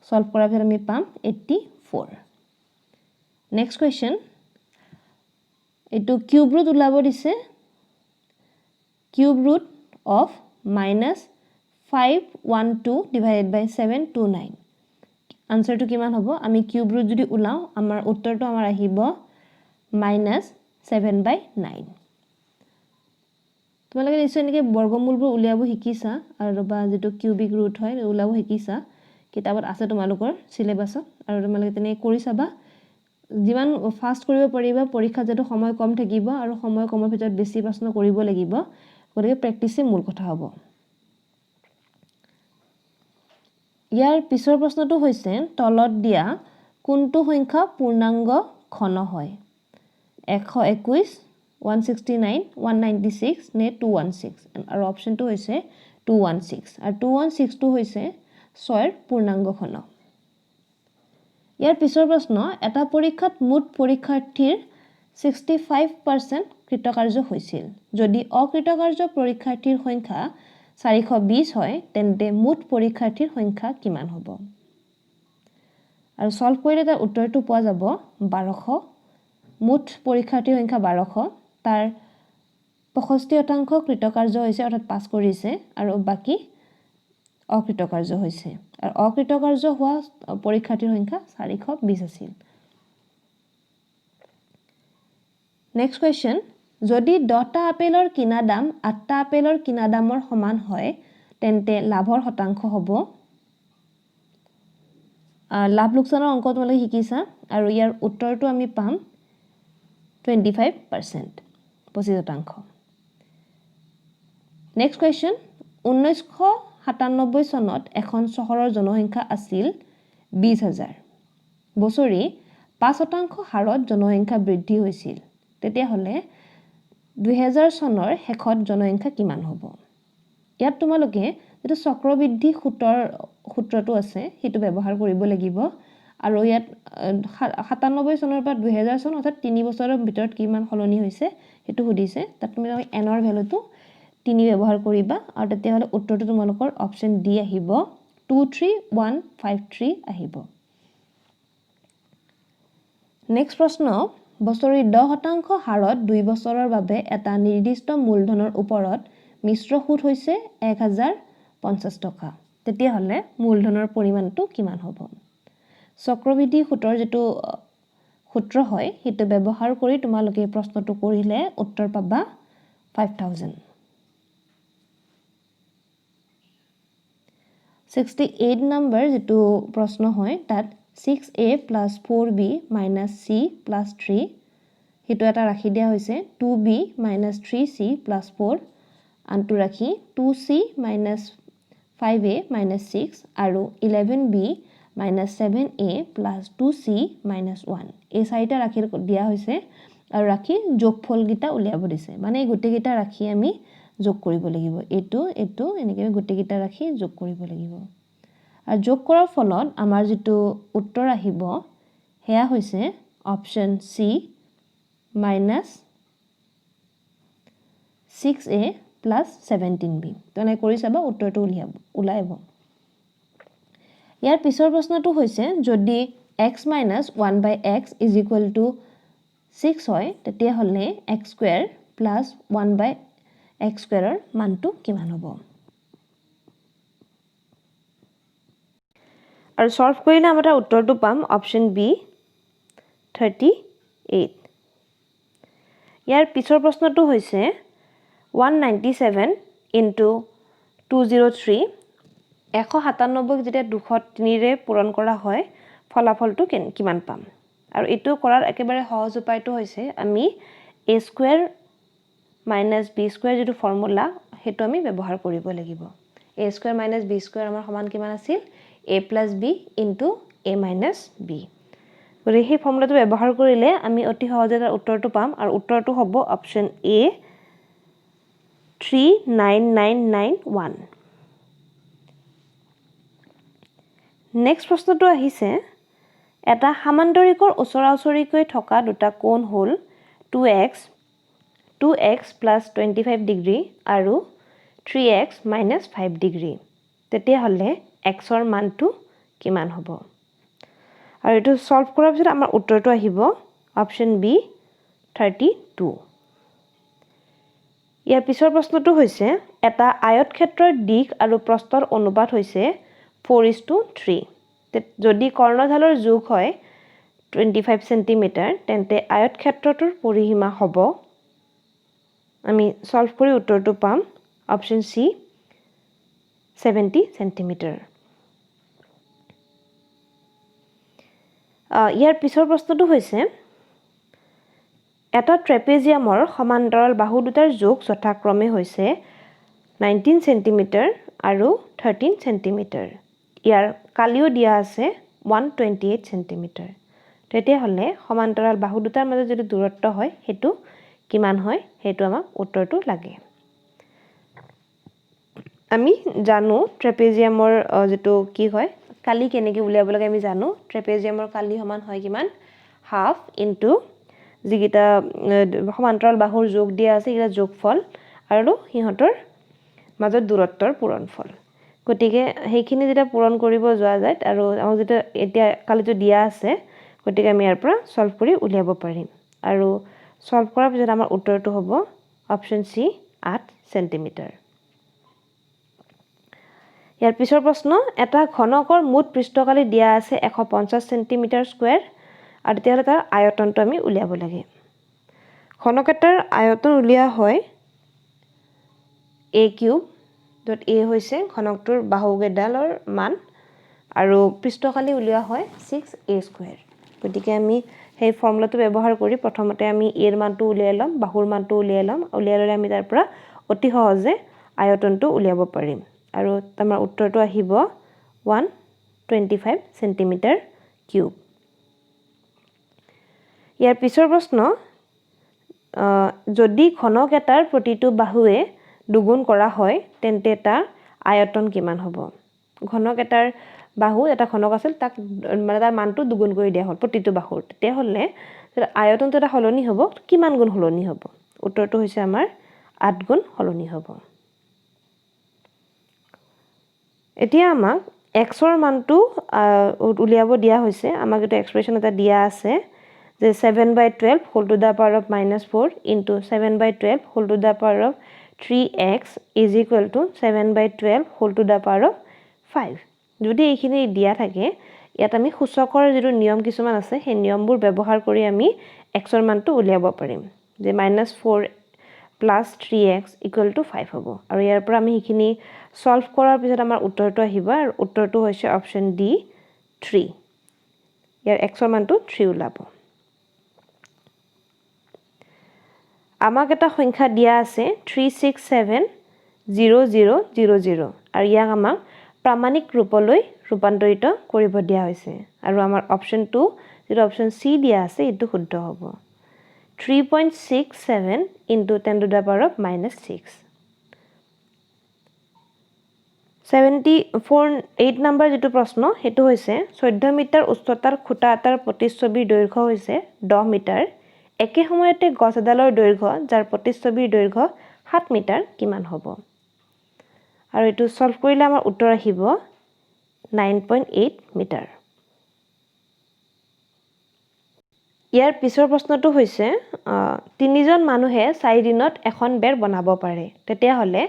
সলভ কৰাৰ পিছত আমি পাম 84। নেক্সট কুৱেশ্যন, এইটো কিউব ৰুট ওলাব দিছে, কিউব ৰুট অফ -512 ডিভাইডেড বাই 729। আনসাৰটো কিমান হ'ব? আমি কিউব ৰুট যদি ওলাও আমাৰ উত্তৰটো আহিব -7/9। তোমালোকে নিশ্চয় এনেকৈ বৰ্গমূলবোৰ উলিয়াব শিকিছা আৰু বা যিটো কিউবিক ৰুট হয় ওলাব শিকিছা, কিতাপত আছে তোমালোকৰ চিলেবাছত, আৰু তোমালোকে তেনেকৈ কৰি চাবা। যিমান ফাষ্ট কৰিব পাৰিবা, পৰীক্ষাত যাতে সময় কম থাকিব আৰু সময় কমৰ ভিতৰত বেছি প্ৰশ্ন কৰিব লাগিব, গতিকে প্ৰেক্টিচে মূল কথা হ'ব। ইয়াৰ পিছৰ প্ৰশ্নটো হৈছে তলত দিয়া কোনটো সংখ্যা পূৰ্ণাংগ ঘন হয়? 121, 169, 196 নে 216? আৰু অপশ্যনটো হৈছে 216, আৰু 216টো হৈছে 6ৰ পূৰ্ণাংগ ঘন। ইয়াৰ পিছৰ প্ৰশ্ন, এটা পৰীক্ষাত মুঠ পৰীক্ষাৰ্থীৰ 65% কৃতকাৰ্য হৈছিল। যদি অকৃতকাৰ্য পৰীক্ষাৰ্থীৰ সংখ্যা 420 হয়, তেন্তে মুঠ পৰীক্ষাৰ্থীৰ সংখ্যা কিমান হ'ব? আৰু সলভ কৰিলে তাৰ উত্তৰটো পোৱা যাব 1200। মুঠ পৰীক্ষাৰ্থীৰ সংখ্যা 1200, তাৰ 65% কৃতকাৰ্য হৈছে, অৰ্থাৎ পাছ কৰিছে, আৰু বাকী অকৃতকাৰ্য হৈছে। আৰু অকৃতকাৰ্য হোৱা পৰীক্ষাৰ্থীৰ সংখ্যা 420 আছিল। নেক্সট কুৱেশ্যন, যদি 10টা আপেলৰ কিনা দাম 8টা আপেলৰ কিনা দামৰ সমান হয়, তেন্তে লাভৰ শতাংশ হ'ব? লাভ লোকচানৰ অংক তোমালোকে শিকিছা, আৰু ইয়াৰ উত্তৰটো আমি পাম 25%, 25%। নেক্সট কুৱেশ্যন, 1997 চনত এখন চহৰৰ জনসংখ্যা আছিল 20,000। বছৰি 5% হাৰত জনসংখ্যা বৃদ্ধি হৈছিল, তেতিয়াহ'লে 2000 চনৰ শেষত জনসংখ্যা কিমান হ'ব? ইয়াত তোমালোকে যিটো চক্ৰবৃদ্ধি সূত্ৰটো আছে সেইটো ব্যৱহাৰ কৰিব লাগিব, আৰু ইয়াত 97 চনৰ পৰা 2000 চন, অৰ্থাৎ 3 বছৰৰ ভিতৰত কিমান সলনি হৈছে সেইটো সুধিছে। তাত তুমি এনৰ ভেলুটো 3 ব্যৱহাৰ কৰিবা, আৰু তেতিয়াহ'লে উত্তৰটো তোমালোকৰ অপশ্যন ডি আহিব, 23153 আহিব। নেক্সট প্ৰশ্ন, বছৰি 10% হাৰত 2 বছৰৰ বাবে এটা নিৰ্দিষ্ট মূলধনৰ ওপৰত মিশ্ৰ সুদ হৈছে 1050 টকা, তেতিয়াহ'লে মূলধনৰ পৰিমাণটো কিমান হ'ব? চক্ৰবৃদ্ধি সূত্ৰৰ যিটো সূত্ৰ হয় সেইটো ব্যৱহাৰ কৰি তোমালোকে প্ৰশ্নটো কৰিলে উত্তৰ পাবা 5000। 68 নম্বৰ যিটো প্ৰশ্ন হয়, তাত 6a + 4b - c + 3, সেইটো এটা ৰাখি দিয়া হৈছে 2b - 3c + 4, আনটো ৰাখি 2c - 5a - 6 আৰু 11b - 7a + 2c - 1, এই চাৰিটা ৰাখি দিয়া হৈছে, আৰু ৰাখি যোগফলকেইটা উলিয়াব দিছে। মানে এই গোটেইকেইটা ৰাখি আমি যোগ কৰিব লাগিব, এইটো এনেকৈ গোটেইকেইটা ৰাখি যোগ কৰিব লাগিব। আৰু যোগ কৰাৰ ফলত আমাৰ যিটো উত্তৰ আহিব সেয়া হৈছে অপশ্যন চি -6a + 17b। তেনেকৈ কৰি চাবা, উত্তৰটো ওলাই আহিব। ইয়াৰ পিছৰ প্ৰশ্নটো হৈছে যদি x - 1/x = 6 হয়, তেতিয়াহ'লে x² + 1/x² মানটো কিমান হ'ব? আৰু সলভ কৰিলে আমাৰ উত্তৰটো পাম অপশ্যন বি 38। ইয়াৰ পিছৰ প্ৰশ্নটো হৈছে 197 × 203 197 যেতিয়া 203 ৰে পূৰণ কৰা হয় ফলাফলটো কিমান পাম আৰু এটো কৰাৰ একেবাৰে সহজ উপায়টো হৈছে আমি a স্কয়াৰ - b স্কয়াৰ যেটো ফৰ্মুলা হেতু আমি ব্যৱহাৰ কৰিব লাগিব a স্কয়াৰ - b স্কয়াৰ আমাৰ সমান কিমান আছিল a + b * a - b গতিকে এই ফৰ্মুলাটো ব্যৱহাৰ কৰিলে আমি অতি সহজে তাৰ উত্তৰটো পাম আৰু উত্তৰটো হ'ব অপচন A 39991 নেক্সট প্ৰশ্নটো আহিছে এটা সামান্তৰিকৰ ওচৰা-ওচৰিকৈ থকা দুটা কোণ হ'ল 2x + 25 ডিগ্ৰী আৰু 3x - 5 ডিগ্ৰী তেতিয়া হলে x ৰ মানটো কিমান হ'ব আৰু এটো সলভ কৰাৰ পিছত আমাৰ উত্তৰটো আহিব অপচন B 32 ইয়াৰ পিছৰ প্ৰশ্নটো হৈছে এটা আয়তক্ষেত্ৰৰ দিশ আৰু প্ৰস্থৰ অনুপাত হৈছে 4:3 যদি কৰ্ণঢালৰ যোগ হয় 25 সেন্টিমিটাৰ তেন্তে আয়তক্ষেত্ৰটোৰ পৰিসীমা হ'ব আমি সলভ কৰি উত্তৰটো পাম অপচন C 70 সেন্টিমিটাৰ ইয়াৰ পিছৰ প্ৰশ্নটো হৈছে এটা ট্ৰেপেজিয়ামৰ সমান্তৰাল বাহু দুটাৰ যোগ যথাক্ৰমে হৈছে 19 সেন্টিমিটাৰ আৰু 13 সেন্টিমিটাৰ ইয়াৰ কালিও দিয়া আছে 128 সেন্টিমিটাৰ তেতিয়া হলে সমান্তৰাল বাহু দুটাৰ মাজত যদি দূৰত্ব হয় হেতু কিমান হয় হেতু আমাক উত্তৰটো লাগে আমি জানো ট্ৰেপেজিয়ামৰ যেটো কি হয় কালি কেনেকৈ উলিয়াব লাগে আমি জানো ট্ৰেপেজিয়ামৰ কালি সমান হয় কিমান হাফ ইনটু যিগিটা সমান্তৰাল বাহুৰ যোগ দিয়া আছে এটা যোগফল আৰু হিহতৰ মাজত দূৰত্বৰ পূৰণফল গতিকে হেখিনি যেটা পূৰণ কৰিব যোৱা যায় আৰু আমাক যেটা এতিয়া কালিটো দিয়া আছে গতিকে আমি ইয়াৰ পৰা সলভ কৰি উলিয়াব পাৰিম আৰু সলভ কৰাৰ পিছত আমাৰ উত্তৰটো হ'ব অপচন C 8 সেন্টিমিটাৰ ইয়াৰ পিছৰ প্ৰশ্ন এটা ঘনকৰ মুঠ পৃষ্ঠকালি দিয়া আছে 150 সেন্টিমিটাৰ স্কয়াৰ আৰু তেতিয়াহলে তাৰ আয়তনটো আমি উলিয়াব লাগে ঘনকটাৰ আয়তন উলিয়া হয় a কিউব য'ত a হৈছে ঘনকটোৰ বাহুকেইডালৰ মান আৰু পৃষ্ঠকালি উলিয়া হয় 6a স্কয়াৰ গতিকে আমি সেই ফৰ্মুলাটো ব্যৱহাৰ কৰি প্ৰথমতে আমি a ৰ মানটো উলিয়াই লম বাহুৰ মানটো উলিয়াই লম উলিয়ালে আমি তাৰ পৰা অতি সহজে আয়তনটো উলিয়াব পাৰিম আৰু আমাৰ উত্তৰটো আহিব 125 সেন্টিমিটাৰ কিউব ইয়াৰ পিছৰ প্ৰশ্ন যদি ঘনক এটাৰ প্ৰতিটো বাহুৱে দুগুণ কৰা হয় তেন্তে তাৰ আয়তন কিমান হ'ব ঘনক এটাৰ বাহু এটা ঘনক আছিল তাক মানে তাৰ মানটো দুগুণ কৰি দিয়া হ'ল প্ৰতিটো বাহুৰ তেতিয়া হলে আয়তনটো এটা হলনি হ'ব কিমান গুণ হলনি হ'ব উত্তৰটো হৈছে আমাৰ 8 গুণ হলনি হ'ব এতিয়া আমাক x ৰ মানটো উলিয়াব দিয়া হৈছে আমাক এটা এক্সপ্ৰেছন এটা দিয়া আছে যে 7/12 whole to the power of -4 into 7/12 whole to the power of 3x is equal to 7/12 whole to the power of 5 যদি এইখিনি দিয়া থাকে ইয়াত আমি সূচকৰ যেটো নিয়ম কিছুমান আছে সেই নিয়মবোৰ ব্যৱহাৰ কৰি আমি x ৰ মানটো উলিয়াব পাৰিম যে -4 plus 3x equal to 5 হ'ব আৰু ইয়াৰ পৰা আমি এইখিনি সলভ কৰাৰ পিছত আমাৰ উত্তৰটো আহিব আৰু উত্তৰটো হৈছে অপচন D 3 ইয়াৰ x ৰ মানটো 3 ওলাব আমাক এটা সংখ্যা দিয়া আছে 3670000 আৰু ইয়াক আমাক প্ৰামাণিক ৰূপলৈ ৰূপান্তৰিত কৰিব দিয়া হৈছে আৰু আমাৰ অপচন 2 যেটো অপচন C দিয়া আছে এটো শুদ্ধ হ'ব 3.67 into 10 to the power of -6 8 number যেটো প্ৰশ্ন হেতু হৈছে 14 মিটাৰ উচ্চতাৰ খুঁটা এটাৰ প্ৰতিচ্ছবিৰ দৈৰ্ঘ্য হৈছে 10 মিটাৰ একে সময়তে গছ এডালৰ দৈৰ্ঘ্য যাৰ প্ৰতিচ্ছবিৰ দৈৰ্ঘ্য 7 মিটাৰ কিমান হ'ব আৰু এটো সলভ কৰিলে আমাৰ উত্তৰ আহিব 9.8 মিটাৰ ইয়াৰ পিছৰ প্ৰশ্নটো হৈছে তিনিজন মানুহে 4 দিনত এখন বেৰ বনাব পাৰে তেতিয়া হলে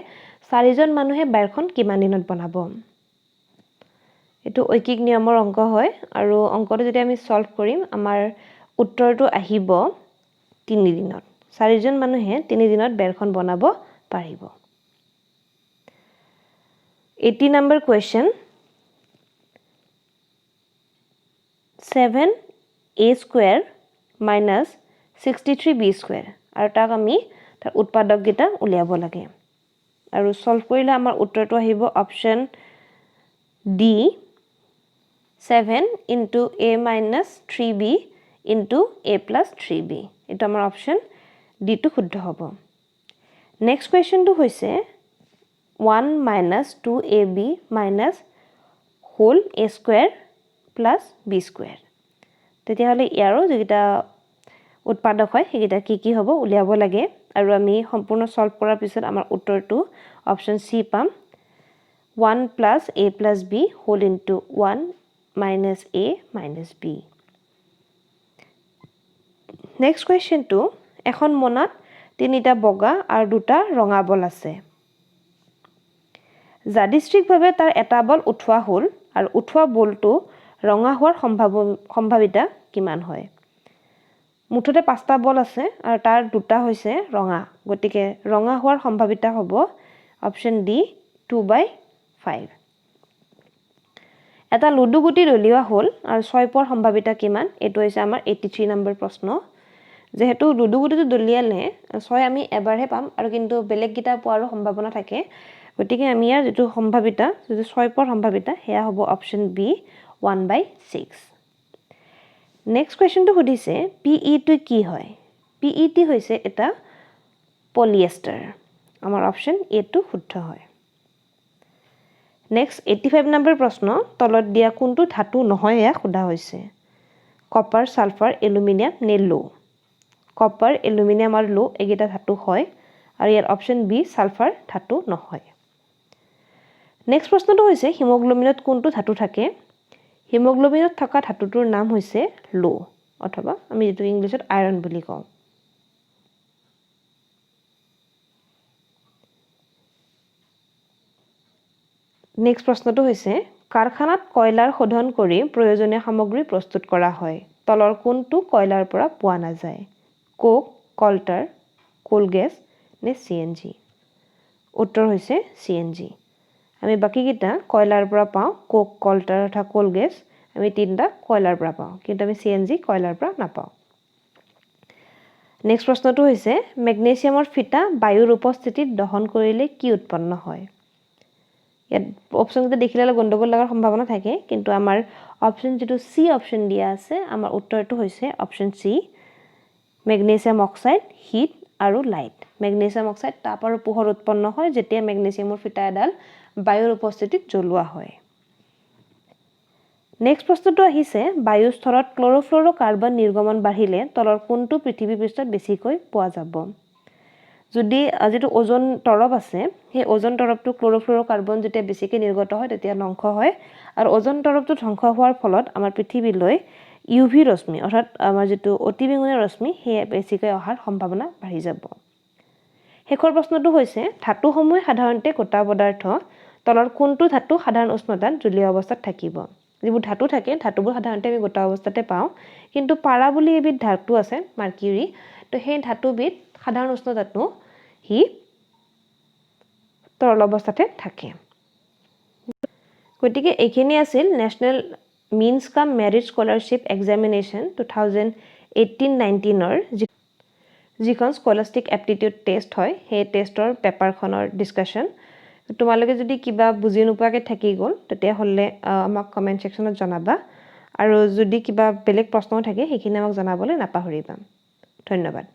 4জন মানুহে বেৰখন কিমান দিনত বনাব এটো ঐকিক নিয়মৰ অংক হয় আৰু অংকটো যদি আমি সলভ কৰিম আমাৰ উত্তৰটো আহিব 3 দিনত 4জন মানুহে 3 দিনত বেৰখন বনাব পাৰিব 80 number question 7a square minus 63b square আৰু তাক আমি তাৰ উৎপাদক গিটা উলিয়াব লাগে আৰু সলভ কৰিলে আমাৰ উত্তৰটো আহিব option D 7 into a minus 3b into a plus 3b এটা আমাৰ অপচন D টো শুদ্ধ হ'ব নেক্সট কোৱেশ্চনটো হৈছে 1 minus 2ab minus whole a square plus b square তেতিয়াহলে ইয়াৰো যেটা উৎপাদক হয় হেগিটা কি হ'ব উলিয়াব লাগে আৰু আমি সম্পূৰ্ণ সলভ কৰাৰ পিছত আমাৰ উত্তৰটো অপচন C পাম 1 plus a plus b whole into 1 minus a minus b next কোৱেশ্চনটো এখন মনাত তিনিটা বগা আৰু দুটা ৰঙা বল আছে যাদৃচ্ছিকভাৱে তাৰ এটা বল উঠোৱা হ'ল আৰু উঠোৱা বলটো ৰঙা হোৱাৰ সম্ভাৱিতা কিমান হয় মুঠতে পাঁচটা বল আছে আৰু তাৰ দুটা হৈছে ৰঙা গতিকে ৰঙা হোৱাৰ সম্ভাৱিতা হ'ব অপচন D 2/5 এটা লুডু গুটি দলিওৱা হ'ল আৰু 6 পোৱাৰ সম্ভাৱিতা কিমান এটো হৈছে আমাৰ 83 নম্বৰ প্ৰশ্ন যেহেতু লুডু গুটিটো দলিয়ালে 6 আমি এবাৰহে পাম আৰু কিন্তু বেলেগ গিটা পোৱাৰো সম্ভাৱনা থাকে গতিকে আমি ইয়াৰ যেটো সম্ভাৱিতা যেটো 6 পোৱাৰ সম্ভাৱিতা হেয়া হ'ব অপচন B 1/6 নেক্সট কোৱেশ্চনটো সুধিছে PET কি হয় PET হৈছে এটা পলিয়েষ্টাৰ আমাৰ অপচন A টো শুদ্ধ হয় নেক্সট 85 নম্বৰ প্ৰশ্ন তলত দিয়া কোনটো ধাতু নহয় এয়া সোধা হৈছে কপাৰ সালফাৰ এলুমিনিয়াম নে লো কপাৰ এলুমিনিয়াম আৰু লো এগিটা ধাতু হয় আৰু ইয়াৰ অপচন B সালফাৰ ধাতু নহয় নেক্সট প্ৰশ্নটো হৈছে হিমোগ্লোবিনত কোনটো ধাতু থাকে হিমোগ্লোবিনত থকা ধাতুটোৰ নাম হৈছে লো অথবা আমি যেটো ইংলিছত আয়ৰন বুলি কওঁ নেক্সট প্ৰশ্নটো হৈছে কাৰখানাত কয়লাৰ শোধন কৰি প্ৰয়োজনীয় সামগ্ৰী প্ৰস্তুত কৰা হয় তলৰ কোনটো কয়লাৰ পৰা পোৱা নাযায় কোক কল্টাৰ কোল গেছ নে CNG উত্তৰ হৈছে CNG আমি বাকি গিটা কয়লাৰ পৰা পাওঁ কোক কল্টাৰ অথবা কোল গেছ আমি তিনটা কয়লাৰ পৰা পাওঁ কিন্তু আমি CNG কয়লাৰ পৰা নাপাওঁ নেক্সট প্ৰশ্নটো হৈছে মেগনেছিয়ামৰ ফিটা বায়ুৰ উপস্থিতিত দহন কৰিলে কি উৎপন্ন হয় ইয়াত অপচনটো দেখিলে গণ্ডগোল লাগাৰ সম্ভাৱনা থাকে কিন্তু আমাৰ অপচন যেটো C অপচন দিয়া আছে আমাৰ উত্তৰটো হৈছে option C magnesium oxide heat আৰু লাইট মেগনেছিয়াম অক্সাইড তাপ আৰু পোহৰ উৎপন্ন হয় যেতিয়া মেগনেছিয়ামৰ ফিটা এডাল বায়ুৰ উপস্থিতিত জ্বলোৱা হয় নেক্সট প্ৰশ্নটো আহিছে বায়ু স্তৰত ক্লোৰোফ্লোৰোকাৰ্বন নিৰ্গমন বাঢ়িলে তলৰ কোনটো পৃথিৱী পৃষ্ঠত বেছিকৈ পোৱা যাব যদি যেটো ওজন তৰপ আছে সেই ওজন তৰপটো ক্লোৰোফ্লোৰোকাৰ্বন যেতিয়া বেছিকৈ নিৰ্গত হয় তেতিয়া ধ্বংস হয় আৰু ওজন তৰপটো ধ্বংস হোৱাৰ ফলত আমাৰ পৃথিৱীলৈ UV ৰশ্মি অৰ্থাৎ আমাৰ যেটো অতিবেঙুনীয়া ৰশ্মি হে বেছিকৈ অহাৰ সম্ভাৱনা বাঢ়ি যাব হেকৰ প্ৰশ্নটো হৈছে ধাতুসমূহ সাধাৰণতে গোটা পদাৰ্থ তলৰ কোনটো ধাতু সাধাৰণ উষ্ণতাত জলীয় অৱস্থাত থাকিব যিবোৰ ধাতু থাকে ধাতুবোৰ সাধাৰণতে আমি গোটা অৱস্থাতে পাওঁ কিন্তু পাৰা বুলি এবিধ ধাতু আছে মাৰ্কিউৰি তো সেই ধাতুবিধ সাধাৰণ উষ্ণতাটো হি তৰল অৱস্থাতে থাকে গতিকে এইখিনি আছিল নেশনাল মিন্স কাম মেৰিট স্কলাৰশ্বিপ এক্সামিনেশ্যন 2018-19 ৰ যিখন স্কলাষ্টিক এপ্টিটিউড টেষ্ট হয় সেই টেষ্টৰ পেপাৰখনৰ ডিসকাশন তোমালোকে যদি কিবা বুজি নোপোৱাকে থাকি গ'ল তেতিয়া হলে আমাক কমেন্ট সেকশনত জনাবা আৰু যদি কিবা বেলেগ প্ৰশ্ন থাকে সেইখিনি আমাক জনাবলৈ নাপাহৰিবা ধন্যবাদ